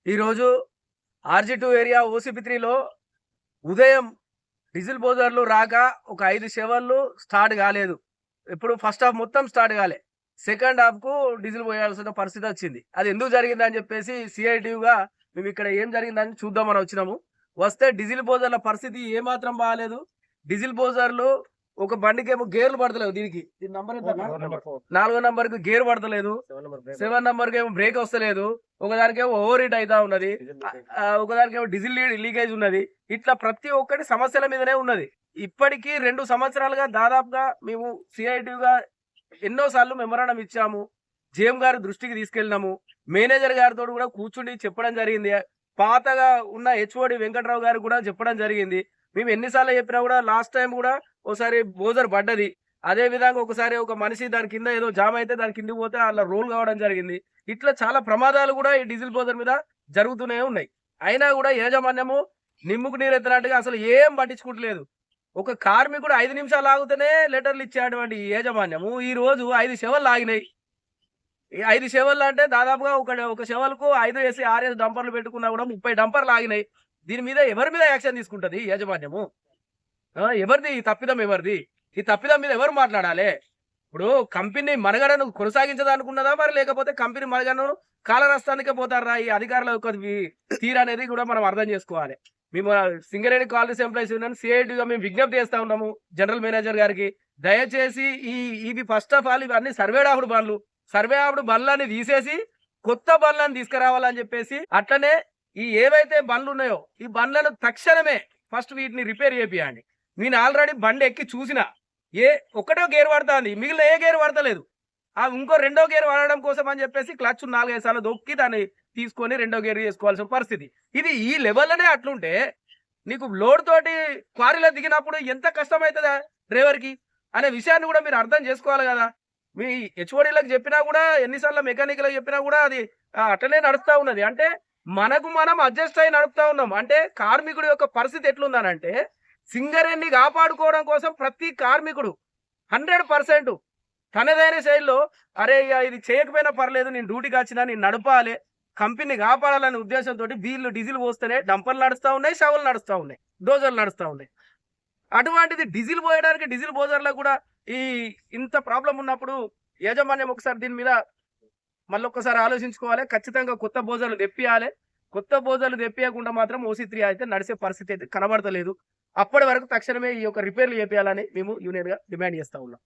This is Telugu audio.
ఈరోజు ఆర్జీ2 ఏరియా ఓసీపీ3లో ఉదయం డీజిల్ బోజర్లు రాక ఒక 5 షవర్లు స్టార్ట్ కాలేదు. ఇప్పుడు ఫస్ట్ హాఫ్ మొత్తం స్టార్ట్ కాలే. సెకండ్ హాఫ్‌కు డీజిల్ పోయాల్సిన పరిస్థితి వచ్చింది. అది ఎందుకు జరిగిందని చెప్పేసి సిఐటియుగా మేము ఇక్కడ ఏం జరిగిందని చూద్దామని వచ్చినాము. వస్తే డీజిల్ బోజర్ల పరిస్థితి ఏమాత్రం బాగాలేదు. డీజిల్ బోజర్లు ఒక బండికేమో గేర్లు పడతలేవు. దీనికి దీని నంబర్ ఎంత? 4 నంబర్‌కి గేర్ పడతలేదు. 7 నంబర్‌కేమో బ్రేక్ వస్తలేదు. ఒకదానికేమో ఓవర్ హీట్ అయితా ఉన్నది. ఒకదానికేమో డీజిల్ లీకేజ్ ఉన్నది. ఇట్లా ప్రతి ఒక్కటి సమస్యల మీదనే ఉన్నది. ఇప్పటికీ 2 సంవత్సరాలుగా దాదాపుగా మేము సిఐటియుగా ఎన్నో సార్లు మెమరాండం ఇచ్చాము. జీఎం గారి దృష్టికి తీసుకెళ్ళినాము. మేనేజర్ గారితో కూడా కూర్చుని చెప్పడం జరిగింది. పాతగా ఉన్న హెచ్ఓడి వెంకట్రావు గారు కూడా చెప్పడం జరిగింది. మేము ఎన్నిసార్లు చెప్పినా కూడా లాస్ట్ టైం కూడా ఒకసారి బోజర్ పడ్డది. అదే విధంగా ఒకసారి ఒక మనిషి దాని కింద ఏదో జామ్ అయితే దాని కిందికి పోతే అలా రోల్ కావడం జరిగింది. ఇట్లా చాలా ప్రమాదాలు కూడా ఈ డీజిల్ బోజర్ మీద జరుగుతూనే ఉన్నాయి. అయినా కూడా యాజమాన్యము నిమ్ముకు నీరెత్తినట్టుగా అసలు ఏం పట్టించుకుంటలేదు. ఒక కార్మికుడు 5 నిమిషాలు ఆగితేనే లెటర్లు ఇచ్చేటువంటి యాజమాన్యము ఈ రోజు 5 షవర్లు ఆగినాయి. ఈ 5 షవర్లు అంటే దాదాపుగా ఒక షవర్కు 5 ఏసి 6 ఏసి డంపర్లు పెట్టుకున్నా కూడా 30 డంపర్లు ఆగినాయి. దీని మీద ఎవరి మీద యాక్షన్ తీసుకుంటది యాజమాన్యము? ఎవరిది ఈ తప్పిదం? ఎవరిది ఈ తప్పిదం మీద ఎవరు మాట్లాడాలి? ఇప్పుడు కంపెనీ మనుగడను కొనసాగించదనుకున్నదా మరి, లేకపోతే కంపెనీ మనుగడను కాలరాస్తానికే పోతారా ఈ అధికారుల యొక్క తీరనేది కూడా మనం అర్థం చేసుకోవాలి. మేము సింగరేణి కాలనీస్ ఎంప్లాయీస్ యూనియన్ సిఐటిగా మేము విజ్ఞప్తి చేస్తా ఉన్నాము జనరల్ మేనేజర్ గారికి. దయచేసి ఇవి ఫస్ట్ ఆఫ్ ఆల్ ఇవన్నీ సర్వేడాపుడు బండ్లని తీసేసి కొత్త బండ్లను తీసుకురావాలని చెప్పేసి, అట్లనే ఈ ఏవైతే బండ్లు ఉన్నాయో ఈ బండ్లను తక్షణమే ఫస్ట్ వీటిని రిపేర్ చేపియండి. నేను ఆల్రెడీ బండి ఎక్కి చూసిన ఒకటో గేర్ పడుతుంది, మిగిలిన ఏ గేర్ పడతలేదు. ఇంకో రెండో గేర్ వాడడం కోసం అని చెప్పేసి క్లచ్ 4-5 సార్లు దొక్కి దాన్ని తీసుకొని రెండో గేర్ చేసుకోవాల్సిన పరిస్థితి. ఇది ఈ లెవెల్లోనే అట్లుంటే నీకు లోడ్ తోటి క్వారీలో దిగినప్పుడు ఎంత కష్టమవుతుందా డ్రైవర్కి అనే విషయాన్ని కూడా మీరు అర్థం చేసుకోవాలి కదా. మీ హెచ్ఓడీలకు చెప్పినా కూడా, ఎన్నిసార్లు మెకానిక్లకు చెప్పినా కూడా అది అట్లనే నడుస్తూ ఉన్నది. అంటే మనకు మనం అడ్జస్ట్ అయి నడుపుతా ఉన్నాం. అంటే కార్మికుడి యొక్క పరిస్థితి ఎట్లుందనంటే, సింగరేణిని కాపాడుకోవడం కోసం ప్రతి కార్మికుడు 100% తనదైన శైలిలో అరే ఇది చేయకపోయినా పర్లేదు, నేను డ్యూటీకి వచ్చినా నేను నడపాలి, కంపెనీ కాపాడాలనే ఉద్దేశంతో వీళ్ళు డీజిల్ పోస్తేనే డంపర్లు నడుస్తూ ఉన్నాయి, షవర్లు నడుస్తూ ఉన్నాయి, డోజర్లు నడుస్తూ ఉన్నాయి. అటువంటిది డీజిల్ పోయడానికి డీజిల్ బోజర్లకు కూడా ఇంత ప్రాబ్లం ఉన్నప్పుడు యాజమాన్యం ఒకసారి దీని మీద మళ్ళొక్కసారి ఆలోచించుకోవాలి. ఖచ్చితంగా కొత్త బోజర్లు తెప్పియాలి. కొత్త బోజర్లు తెప్పియకుండా మాత్రం ఓసీ3 అయితే నడిచే పరిస్థితి అయితే కనబడతలేదు. అప్పటి వరకు తక్షణమే ఈ యొక్క రిపేర్లు చేపియాలని మేము యూనియన్గా డిమాండ్ చేస్తా ఉన్నాం.